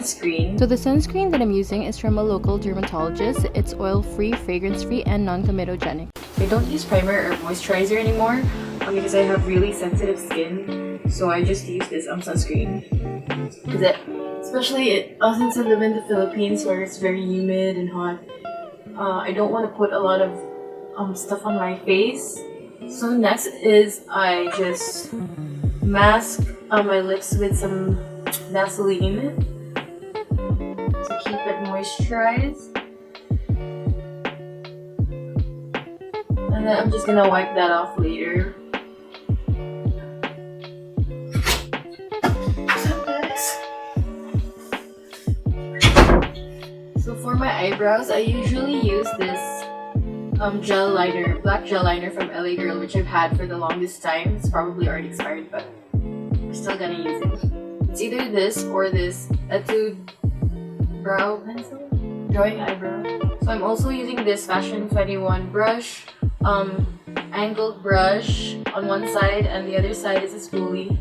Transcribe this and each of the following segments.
sunscreen. So the sunscreen that I'm using is from a local dermatologist. It's oil-free, fragrance-free, and non-comedogenic. I don't use primer or moisturizer anymore because I have really sensitive skin. So I just use this sunscreen. Especially since I live in the Philippines where it's very humid and hot, I don't want to put a lot of stuff on my face. So next is I just mask my lips with some Vaseline to keep it moisturized. And then I'm just gonna wipe that off later. So for my eyebrows, I usually use this gel liner, black gel liner from LA Girl, which I've had for the longest time. It's probably already expired, but we're still gonna use it. It's either this or this Etude brow pencil, drawing eyebrow. So I'm also using this Fashion 21 brush, angled brush on one side, and the other side is a spoolie.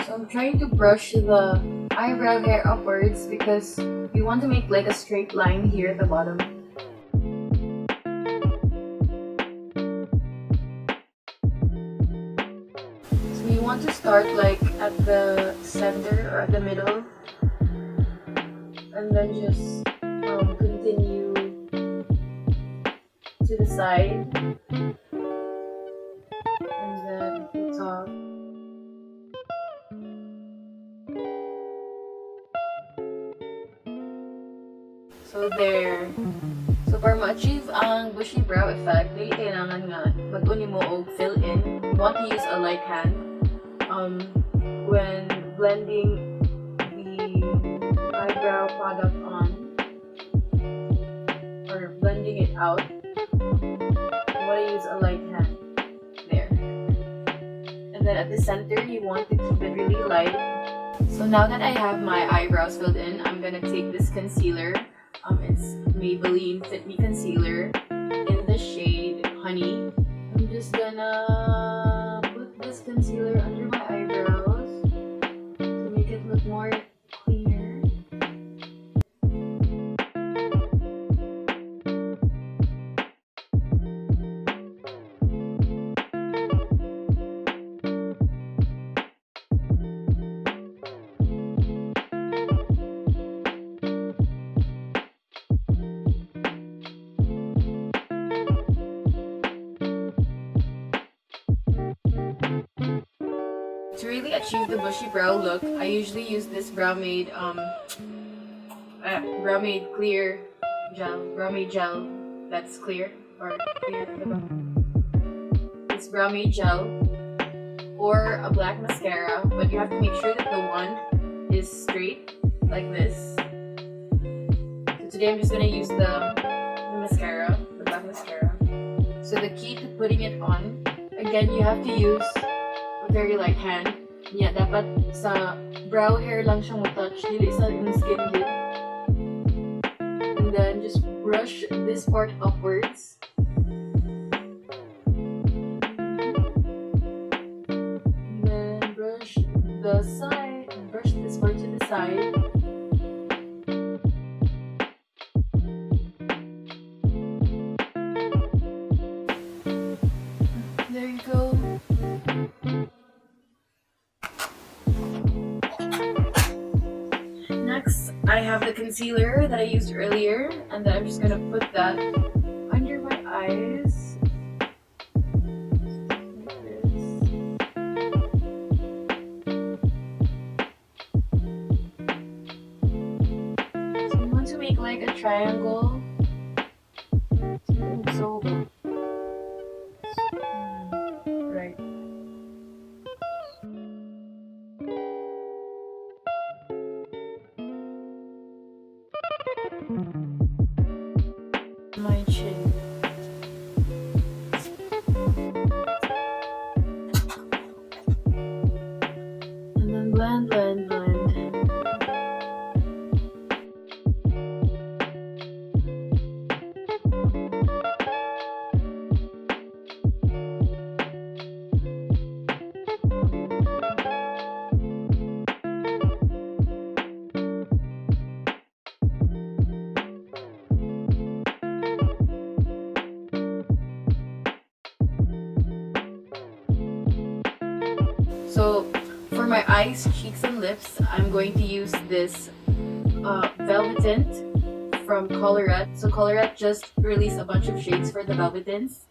So I'm trying to brush the eyebrow hair upwards because we want to make like a straight line here at the bottom. So you want to start like at the center or at the middle, and then just continue to the side, and then the top. So there. So para ma-achieve ang bushy brow effect, dili kailangan nga mag-uni mo og fill in. You want to use a light hand when blending the eyebrow product on or blending it out. You want to use a light hand there. And then at the center, you want to keep it really light. So now that I have my eyebrows filled in, I'm gonna take this concealer. It's Maybelline Fit Me concealer in the shade Honey. I'm just gonna put this concealer under my eyebrows to make it look more clear. To really achieve the bushy brow look, I usually use this Brow Made clear gel, Brow Made gel that's clear or clear. It's Brow Made gel or a black mascara, but you have to make sure that the wand is straight like this. So today I'm just gonna use the mascara, the black mascara. So the key to putting it on, again, you have to use very light hand. Yeah, dapat sa brow hair lang siyang touch, dili sa yung skin din. And then just brush this part upwards. And then brush the side, brush this part to the side. There you go. Next, I have the concealer that I used earlier, and then I'm just gonna put that under my eyes. Like this. So you want to make like a triangle. So right. My chin. And then blend. my eyes, cheeks, and lips, I'm going to use this Velvetint from Colourette. So Colourette just released a bunch of shades for the Velvetints.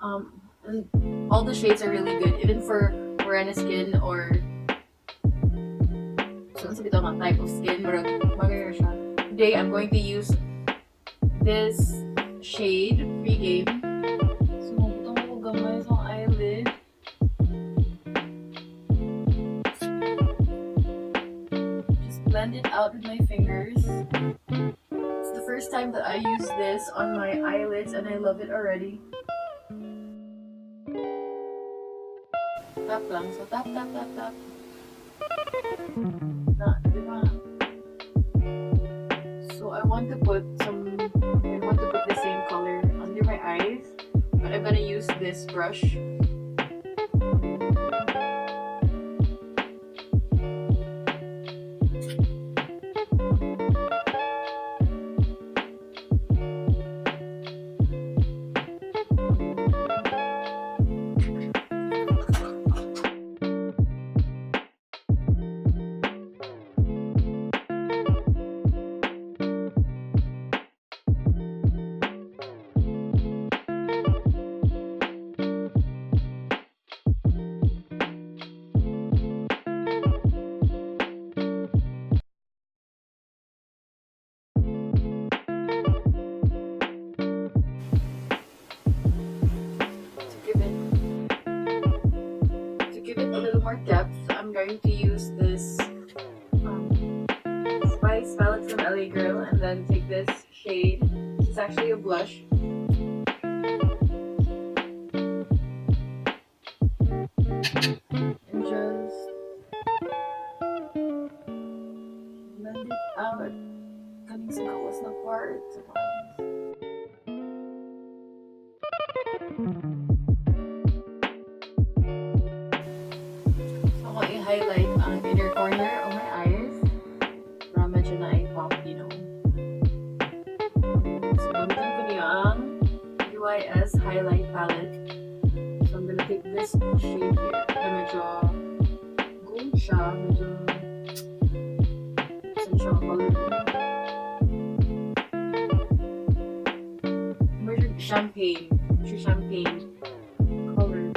And all the shades are really good, even for morena skin or so type of skin. Today I'm going to use this shade, Pregame. So mabutang ko gamay sa eyelid. Just blend it out with my fingers. It's the first time that I use this on my eyelids and I love it already. Tap lang. So tap, tap, tap, tap. Diba? So I want to put the same color under my eyes, but I'm gonna use this brush. Depth, I'm going to use this Spice palette from LA Girl and then take this shade. It's actually a blush. And just blend it out. Kaning sa kawas na part. Highlight ang inner corner of my eyes para medyo na i-pop, you know. So, gamitin ko niya ang BYS Highlight Palette. So, I'm gonna take this shade here na medyo gold siya, medyo saan siya color. Medyo champagne color.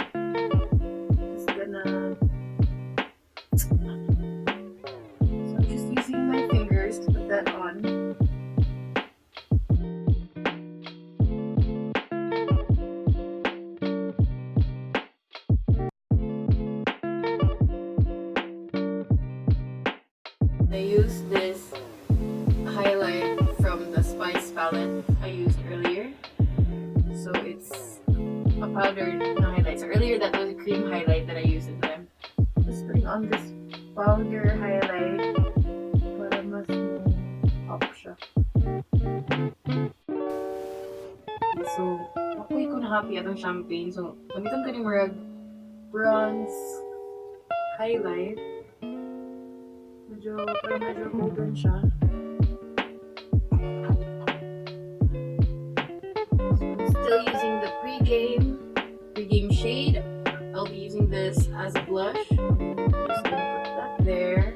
Just gonna to put that on. I use this highlight from the Spice palette I used earlier. So it's a powdered highlight. So earlier that was a cream highlight that I used in them. Just putting on this powder highlight. So, ako'y ko na happy atong champagne. So, gamitan ko ni Murag bronze highlight. Medyo golden siya. So, I'm still using the pregame shade. I'll be using this as a blush. Just gonna put that there.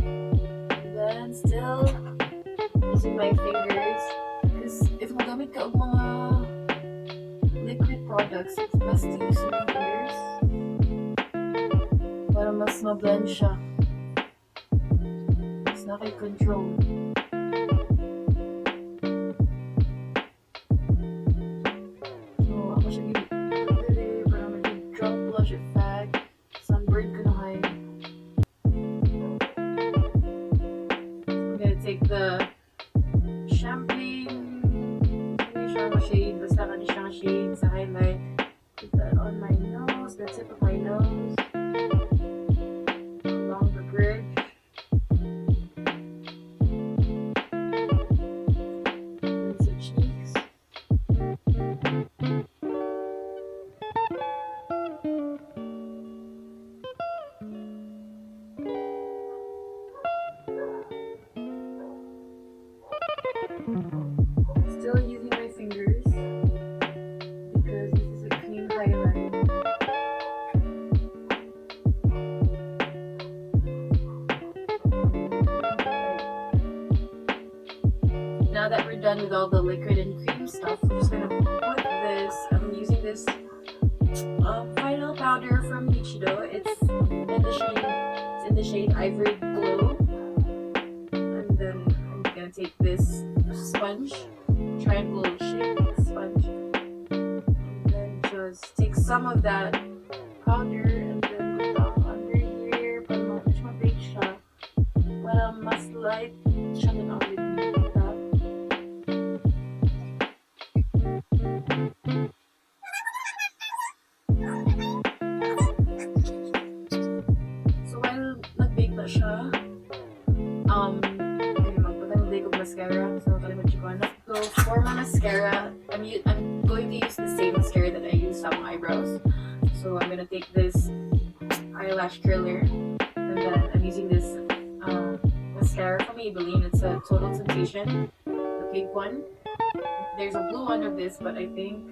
And then still using my fingers. If magamit ka og mga liquid products, it's best to use your fingers para mas ma-blend siya. Mas naka-control. So, ako siya gini para mag-drop blush effect. Sunburn ko na kayo. I'm gonna take the champagne shade, basta ka siyang shade sa highlight. Put that on my nose, the tip of my nose, along the bridge. And the cheeks. Still using my fingers because this is a cream highlight. this final powder from Nichido. It's in the shade Ivory Glow. And then I'm gonna take this sponge, triangle shaped sponge, and then just take some of that powder and then put down under here para medyo ma-bake siya. Para mas light siya din ang makeup. So while nag-bake na siya, magpatay ko mascara. So kalimutan ko na. So for my mascara, I'm going to use the same mascara that I use on my eyebrows. So I'm gonna take this eyelash curler, and then I'm using this mascara from Maybelline. It's a Total Sensation, the pink one. There's a blue one of this, but I think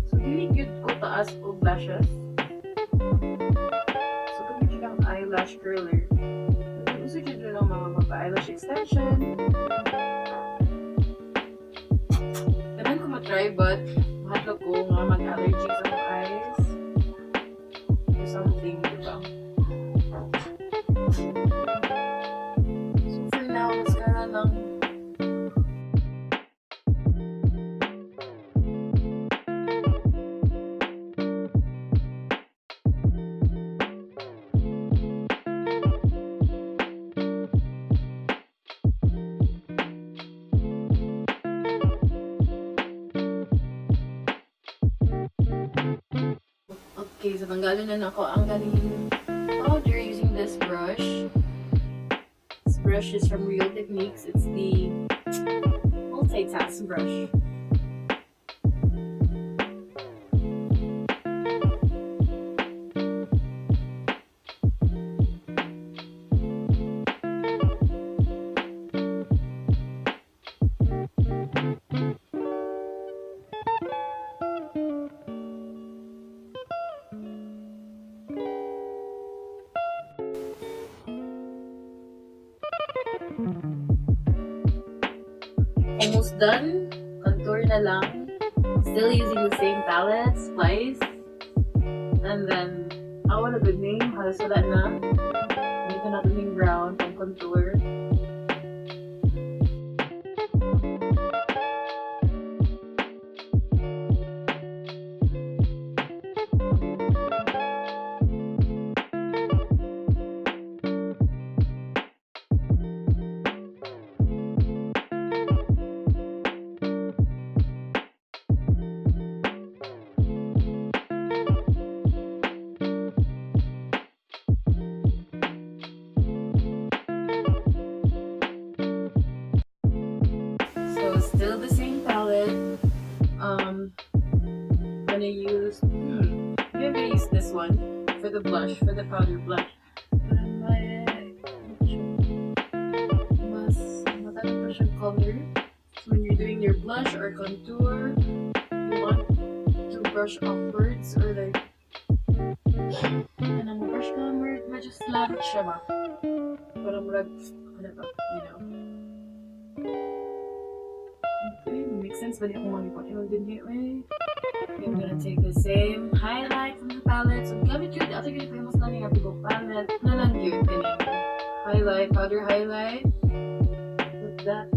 so really cute ko taas o blushes. So gamitin ang eyelash curler. Gusto nyo ng mga eyelash extension. Ganun ko matry, but mahal ko nga mag-allergy sa mga eyes. Or something, diba? So for now, mascara lang. Okay, so tanggalin na ako ang galing powder using this brush. This brush is from Real Techniques. It's the multitask brush. Almost done. Contour na lang. Still using the same palette, Spice. And then, what a good name. Halos wala na. Dito natin yung brown pang contour. Still the same palette. I'm gonna use this one for the blush, for the powder blush. Mas matagal pa siyang color. So when you're doing your blush or contour, you want to brush upwards or like brush ka medyo slant siya ba? Para murag, you know. Makes sense, but I'm gonna take the same highlight from the palette. So gamit yun, dati ganito yung mas lang yung apple palette. Nalang yun, highlight, powder highlight. Put that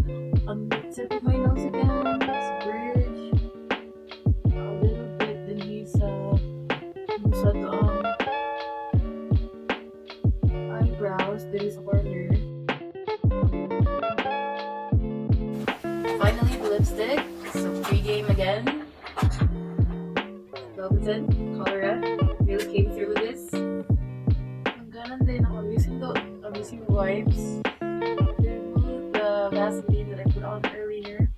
on the tip of my nose again. This bridge. A little bit din sa eyebrows, din sa corner. Finally, the lipstick. So pregame again. Velvetint, Colourette. Really came through with this. Ang ganon din ako. I'm using wipes. Remove the Vaseline that I put on earlier.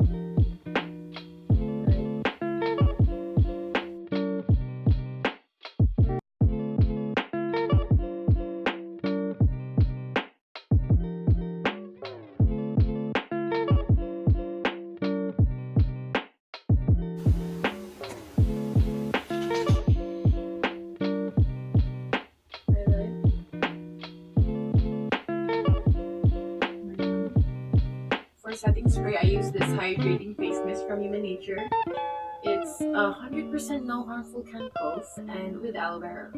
setting spray, I use this hydrating face mist from Human Nature. It's 100% no harmful chemicals and with aloe vera.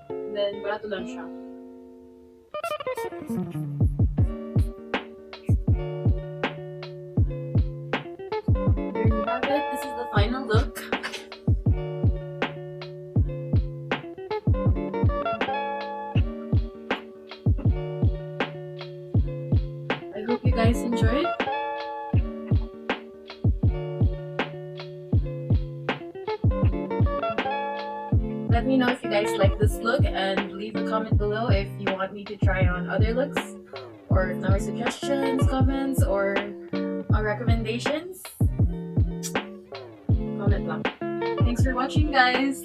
And then, barato lang siya. There you have it. This is the final look. I hope you guys enjoyed. Let me know if you guys like this look and leave a comment below if you want me to try on other looks or number suggestions, comments, or recommendations. Comment lang. Thanks for watching, guys.